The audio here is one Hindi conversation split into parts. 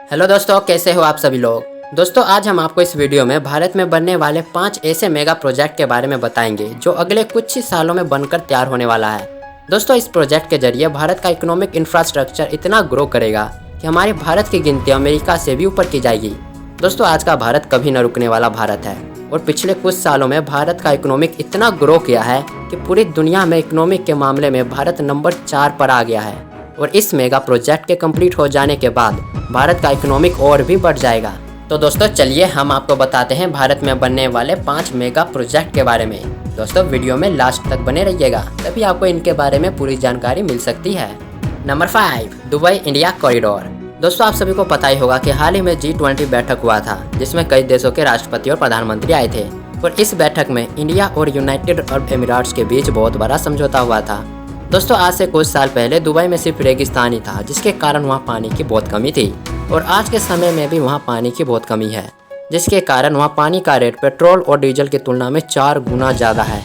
हेलो दोस्तों, कैसे हो आप सभी लोग। दोस्तों आज हम आपको इस वीडियो में भारत में बनने वाले 5 ऐसे मेगा प्रोजेक्ट के बारे में बताएंगे जो अगले कुछ ही सालों में बनकर तैयार होने वाला है। दोस्तों इस प्रोजेक्ट के जरिए भारत का इकोनॉमिक इंफ्रास्ट्रक्चर इतना ग्रो करेगा कि हमारे भारत की गिनती अमेरिका से भी ऊपर की जाएगी। दोस्तों आज का भारत कभी न रुकने वाला भारत है और पिछले कुछ सालों में भारत का इकोनॉमिक इतना ग्रो किया है कि पूरी दुनिया में इकोनॉमिक के मामले में भारत नंबर 4 पर आ गया है। और इस मेगा प्रोजेक्ट के कंप्लीट हो जाने के बाद भारत का इकोनॉमिक और भी बढ़ जाएगा। तो दोस्तों चलिए हम आपको बताते हैं भारत में बनने वाले 5 मेगा प्रोजेक्ट के बारे में। दोस्तों वीडियो में लास्ट तक बने रहिएगा, तभी आपको इनके बारे में पूरी जानकारी मिल सकती है। Number 5, Dubai India corridor. दोस्तों आप सभी को पता ही होगा कि हाल ही में G20 बैठक हुआ था जिसमें कई देशों के राष्ट्रपति और प्रधानमंत्री आए थे और इस बैठक में इंडिया और यूनाइटेड अरब एमिरेट्स के बीच बहुत बड़ा समझौता हुआ था। दोस्तों आज से कुछ साल पहले दुबई में सिर्फ रेगिस्तान ही था जिसके कारण वहाँ पानी की बहुत कमी थी और आज के समय में भी वहाँ पानी की बहुत कमी है, जिसके कारण वहाँ पानी का रेट पेट्रोल और डीजल की तुलना में 4 गुना ज़्यादा है।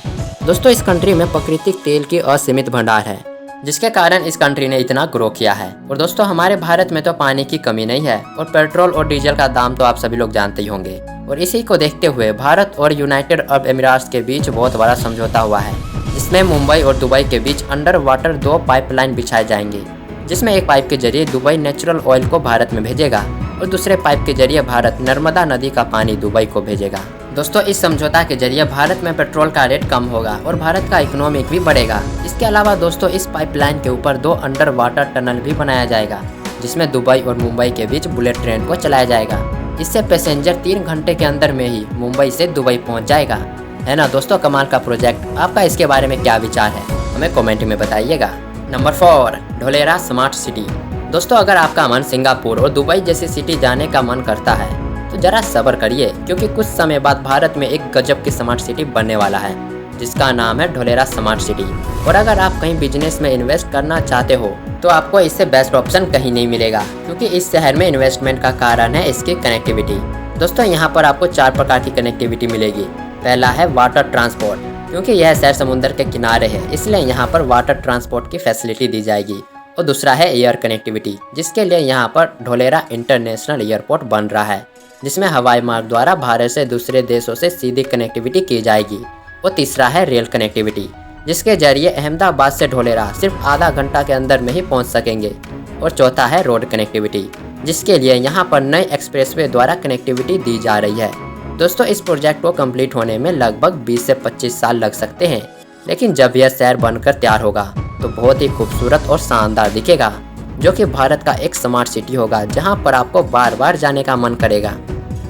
दोस्तों इस कंट्री में प्राकृतिक तेल की असीमित भंडार है जिसके कारण इस कंट्री ने इतना ग्रो किया है। और दोस्तों हमारे भारत में तो पानी की कमी नहीं है और पेट्रोल और डीजल का दाम तो आप सभी लोग जानते ही होंगे। और इसी को देखते हुए भारत और यूनाइटेड अरब एमिरेट्स के बीच बहुत बड़ा समझौता हुआ है जिसमें मुंबई और दुबई के बीच अंडर वाटर 2 पाइपलाइन बिछाए जाएंगे, जिसमें एक पाइप के जरिए दुबई नेचुरल ऑयल को भारत में भेजेगा और दूसरे पाइप के जरिए भारत नर्मदा नदी का पानी दुबई को भेजेगा। दोस्तों इस समझौता के जरिए भारत में पेट्रोल का रेट कम होगा और भारत का इकोनॉमिक भी बढ़ेगा। इसके अलावा दोस्तों इस पाइपलाइन के ऊपर 2 अंडर वाटर टनल भी बनाया जाएगा जिसमें दुबई और मुंबई के बीच बुलेट ट्रेन को चलाया जाएगा। इससे पैसेंजर 3 घंटे के अंदर में ही मुंबई से दुबई पहुँच जाएगा। है ना दोस्तों कमाल का प्रोजेक्ट। आपका इसके बारे में क्या विचार है हमें कमेंट में बताइएगा। Number 4, Dholera smart city. दोस्तों अगर आपका मन सिंगापुर और दुबई जैसी सिटी जाने का मन करता है तो जरा सब्र करिए, क्योंकि कुछ समय बाद भारत में एक गजब की स्मार्ट सिटी बनने वाला है जिसका नाम है ढोलेरा स्मार्ट सिटी। और अगर आप कहीं बिजनेस में इन्वेस्ट करना चाहते हो तो आपको इससे बेस्ट ऑप्शन कहीं नहीं मिलेगा, क्योंकि इस शहर में इन्वेस्टमेंट का कारण है इसकी कनेक्टिविटी। दोस्तों यहाँ पर आपको 4 प्रकार की कनेक्टिविटी मिलेगी। पहला है वाटर ट्रांसपोर्ट, क्योंकि यह शहर समुद्र के किनारे है इसलिए यहाँ पर वाटर ट्रांसपोर्ट की फैसिलिटी दी जाएगी। और दूसरा है एयर कनेक्टिविटी, जिसके लिए यहाँ पर ढोलेरा इंटरनेशनल एयरपोर्ट बन रहा है जिसमें हवाई मार्ग द्वारा भारत से दूसरे देशों से सीधी कनेक्टिविटी की जाएगी। और तीसरा है रेल कनेक्टिविटी, जिसके जरिए अहमदाबाद से ढोलेरा सिर्फ आधा घंटा के अंदर में ही पहुँच सकेंगे। और चौथा है रोड कनेक्टिविटी, जिसके लिए यहाँ पर नए एक्सप्रेसवे द्वारा कनेक्टिविटी दी जा रही है। दोस्तों इस प्रोजेक्ट को कंप्लीट होने में लगभग 20 से 25 साल लग सकते हैं, लेकिन जब यह शहर बनकर तैयार होगा तो बहुत ही खूबसूरत और शानदार दिखेगा, जो कि भारत का एक स्मार्ट सिटी होगा जहां पर आपको बार बार जाने का मन करेगा।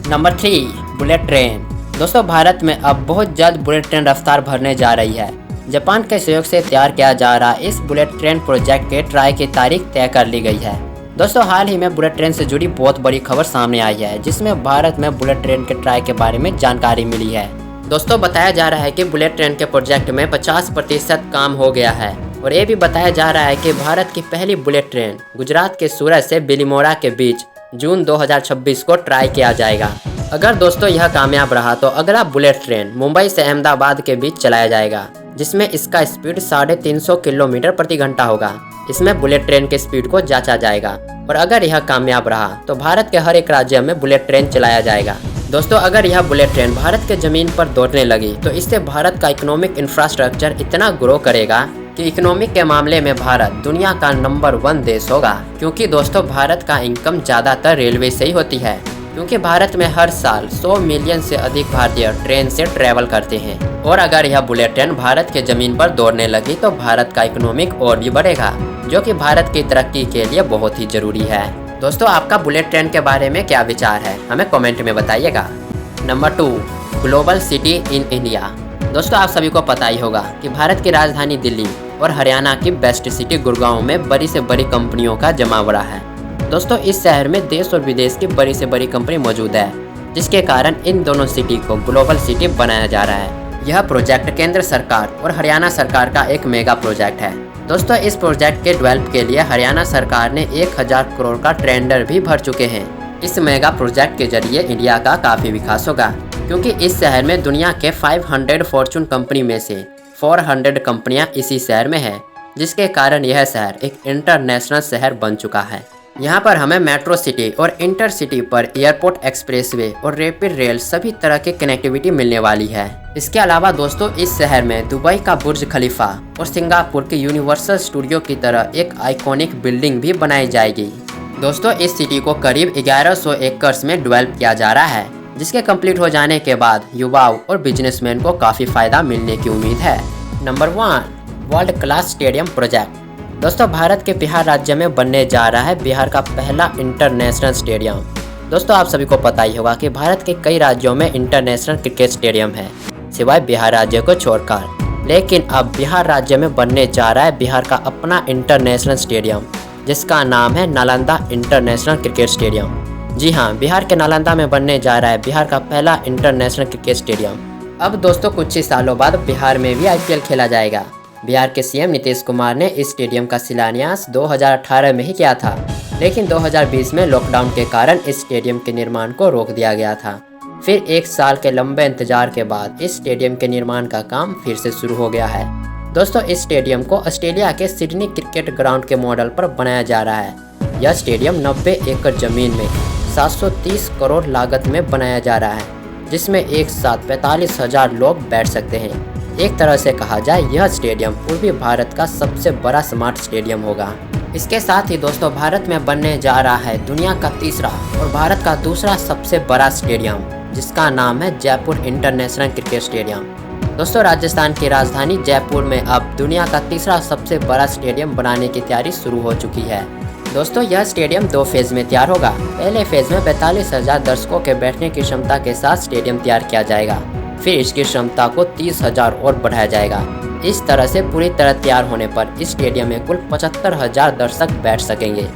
Number 3, bullet train. दोस्तों भारत में अब बहुत जल्द बुलेट ट्रेन रफ्तार भरने जा रही है। जापान के सहयोग से तैयार किया जा रहा इस बुलेट ट्रेन प्रोजेक्ट के ट्रायल की तारीख तय कर ली गई है। दोस्तों हाल ही में बुलेट ट्रेन से जुड़ी बहुत बड़ी खबर सामने आई है जिसमें भारत में बुलेट ट्रेन के ट्रायल के बारे में जानकारी मिली है। दोस्तों बताया जा रहा है कि बुलेट ट्रेन के प्रोजेक्ट में 50% काम हो गया है और ये भी बताया जा रहा है कि भारत की पहली बुलेट ट्रेन गुजरात के सूरत से बिलीमोरा के बीच जून 2026 को ट्राई किया जाएगा। अगर दोस्तों यह कामयाब रहा तो अगला बुलेट ट्रेन मुंबई से अहमदाबाद के बीच चलाया जाएगा, जिसमें इसका स्पीड 350 किलोमीटर प्रति घंटा होगा। इसमें बुलेट ट्रेन के स्पीड को जांचा जाएगा और अगर यह कामयाब रहा तो भारत के हर एक राज्य में बुलेट ट्रेन चलाया जाएगा। दोस्तों अगर यह बुलेट ट्रेन भारत के जमीन पर दौड़ने लगी तो इससे भारत का इकोनॉमिक इंफ्रास्ट्रक्चर इतना ग्रो करेगा कि इकोनॉमिक के मामले में भारत दुनिया का नंबर 1 देश होगा। क्योंकि दोस्तों भारत का इनकम ज़्यादातर रेलवे से ही होती है, क्योंकि भारत में हर साल 100 मिलियन से अधिक भारतीय ट्रेन से ट्रैवल करते हैं। और अगर यह बुलेट ट्रेन भारत के जमीन पर दौड़ने लगी तो भारत का इकोनॉमिक और भी बढ़ेगा, जो कि भारत की तरक्की के लिए बहुत ही जरूरी है। दोस्तों आपका बुलेट ट्रेन के बारे में क्या विचार है हमें कमेंट में बताइएगा। Number 2, global city in India. दोस्तों आप सभी को पता ही होगा कि भारत की राजधानी दिल्ली और हरियाणा की बेस्ट सिटी गुड़गांव में बड़ी से बड़ी कंपनियों का जमावड़ा है। दोस्तों इस शहर में देश और विदेश की बड़ी से बड़ी कंपनी मौजूद है, जिसके कारण इन दोनों सिटी को ग्लोबल सिटी बनाया जा रहा है। यह प्रोजेक्ट केंद्र सरकार और हरियाणा सरकार का एक मेगा प्रोजेक्ट है। दोस्तों इस प्रोजेक्ट के डेवलप के लिए हरियाणा सरकार ने 1000 करोड़ का टेंडर भी भर चुके हैं। इस मेगा प्रोजेक्ट के जरिए इंडिया का काफ़ी विकास होगा, क्योंकि इस शहर में दुनिया के 500 फॉर्चून कंपनी में से 400 कंपनियां इसी शहर में है, जिसके कारण यह शहर एक इंटरनेशनल शहर बन चुका है। यहाँ पर हमें मेट्रो सिटी और इंटरसिटी पर एयरपोर्ट, एक्सप्रेसवे और रैपिड रेल सभी तरह की कनेक्टिविटी मिलने वाली है। इसके अलावा दोस्तों इस शहर में दुबई का बुर्ज खलीफा और सिंगापुर के यूनिवर्सल स्टूडियो की तरह एक आइकॉनिक बिल्डिंग भी बनाई जाएगी। दोस्तों इस सिटी को करीब 1100 एकड़ में डेवलप किया जा रहा है, जिसके कंप्लीट हो जाने के बाद युवाओं और बिजनेसमैन को काफ़ी फायदा मिलने की उम्मीद है। Number 1, world class stadium project. दोस्तों भारत के बिहार राज्य में बनने जा रहा है बिहार का पहला इंटरनेशनल स्टेडियम। दोस्तों आप सभी को पता ही होगा कि भारत के कई राज्यों में इंटरनेशनल क्रिकेट स्टेडियम है, सिवाय बिहार राज्य को छोड़कर। लेकिन अब बिहार राज्य में बनने जा रहा है बिहार का अपना इंटरनेशनल स्टेडियम, जिसका नाम है नालंदा इंटरनेशनल क्रिकेट स्टेडियम। जी हाँ, बिहार के नालंदा में बनने जा रहा है बिहार का पहला इंटरनेशनल क्रिकेट स्टेडियम। अब दोस्तों कुछ ही सालों बाद बिहार में भी IPL खेला जाएगा। बिहार के CM नीतीश कुमार ने इस स्टेडियम का शिलान्यास 2018 में ही किया था, लेकिन 2020 में लॉकडाउन के कारण इस स्टेडियम के निर्माण को रोक दिया गया था। फिर 1 साल के लंबे इंतजार के बाद इस स्टेडियम के निर्माण का काम फिर से शुरू हो गया है। दोस्तों इस स्टेडियम को ऑस्ट्रेलिया के सिडनी क्रिकेट ग्राउंड के मॉडल पर बनाया जा रहा है। यह स्टेडियम 90 एकड़ जमीन में 730 करोड़ लागत में बनाया जा रहा है, जिसमें एक साथ 45,000 लोग बैठ सकते हैं। एक तरह से कहा जाए यह स्टेडियम पूर्वी भारत का सबसे बड़ा स्मार्ट स्टेडियम होगा। इसके साथ ही दोस्तों भारत में बनने जा रहा है दुनिया का तीसरा और भारत का दूसरा सबसे बड़ा स्टेडियम, जिसका नाम है जयपुर इंटरनेशनल क्रिकेट स्टेडियम। दोस्तों राजस्थान की राजधानी जयपुर में अब दुनिया का तीसरा सबसे बड़ा स्टेडियम बनाने की तैयारी शुरू हो चुकी है। दोस्तों यह स्टेडियम 2 फेज में तैयार होगा। पहले फेज में 42,000 दर्शकों के बैठने की क्षमता के साथ स्टेडियम तैयार किया जाएगा, फिर इसकी क्षमता को 30,000 और बढ़ाया जाएगा। इस तरह से पूरी तरह तैयार होने पर इस स्टेडियम में कुल 75,000 दर्शक बैठ सकेंगे।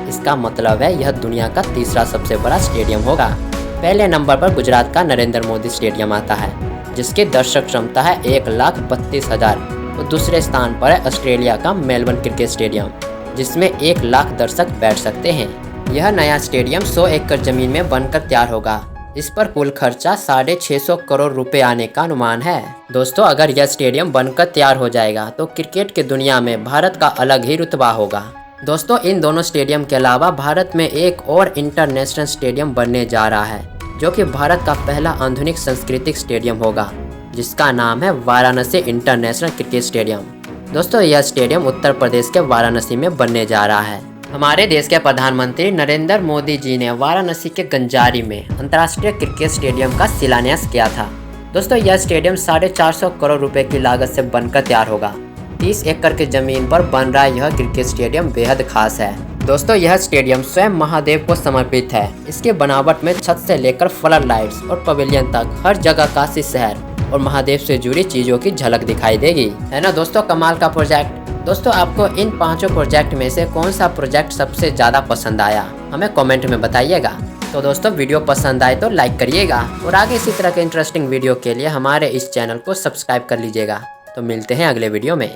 इसका मतलब है यह दुनिया का तीसरा सबसे बड़ा स्टेडियम होगा। पहले नंबर पर गुजरात का नरेंद्र मोदी स्टेडियम आता है, जिसकी दर्शक क्षमता है 1,32,000 और दूसरे स्थान पर है ऑस्ट्रेलिया का मेलबर्न क्रिकेट स्टेडियम, जिसमें 1 लाख दर्शक बैठ सकते हैं। यह नया स्टेडियम 100 एकड़ जमीन में बनकर तैयार होगा। इस पर कुल खर्चा 650 करोड़ रुपए आने का अनुमान है। दोस्तों अगर यह स्टेडियम बनकर तैयार हो जाएगा तो क्रिकेट की दुनिया में भारत का अलग ही रुतबा होगा। दोस्तों इन दोनों स्टेडियम के अलावा भारत में एक और इंटरनेशनल स्टेडियम बनने जा रहा है, जो कि भारत का पहला आधुनिक सांस्कृतिक स्टेडियम होगा, जिसका नाम है वाराणसी इंटरनेशनल क्रिकेट स्टेडियम। दोस्तों यह स्टेडियम उत्तर प्रदेश के वाराणसी में बनने जा रहा है। हमारे देश के प्रधानमंत्री नरेंद्र मोदी जी ने वाराणसी के गंजारी में अंतर्राष्ट्रीय क्रिकेट स्टेडियम का शिलान्यास किया था। दोस्तों यह स्टेडियम 450 करोड़ रुपए की लागत से बनकर तैयार होगा। 30 एकड़ की जमीन पर बन रहा यह क्रिकेट स्टेडियम बेहद खास है। दोस्तों यह स्टेडियम स्वयं महादेव को समर्पित है। इसके बनावट में छत से लेकर फ्लड लाइट्स और पवेलियन तक हर जगह काशी शहर और महादेव से जुड़ी चीजों की झलक दिखाई देगी। है ना दोस्तों कमाल का प्रोजेक्ट। दोस्तों आपको इन 5 प्रोजेक्ट में से कौन सा प्रोजेक्ट सबसे ज़्यादा पसंद आया, हमें कमेंट में बताइएगा। तो दोस्तों वीडियो पसंद आए तो लाइक करिएगा और आगे इसी तरह के इंटरेस्टिंग वीडियो के लिए हमारे इस चैनल को सब्सक्राइब कर लीजिएगा। तो मिलते हैं अगले वीडियो में।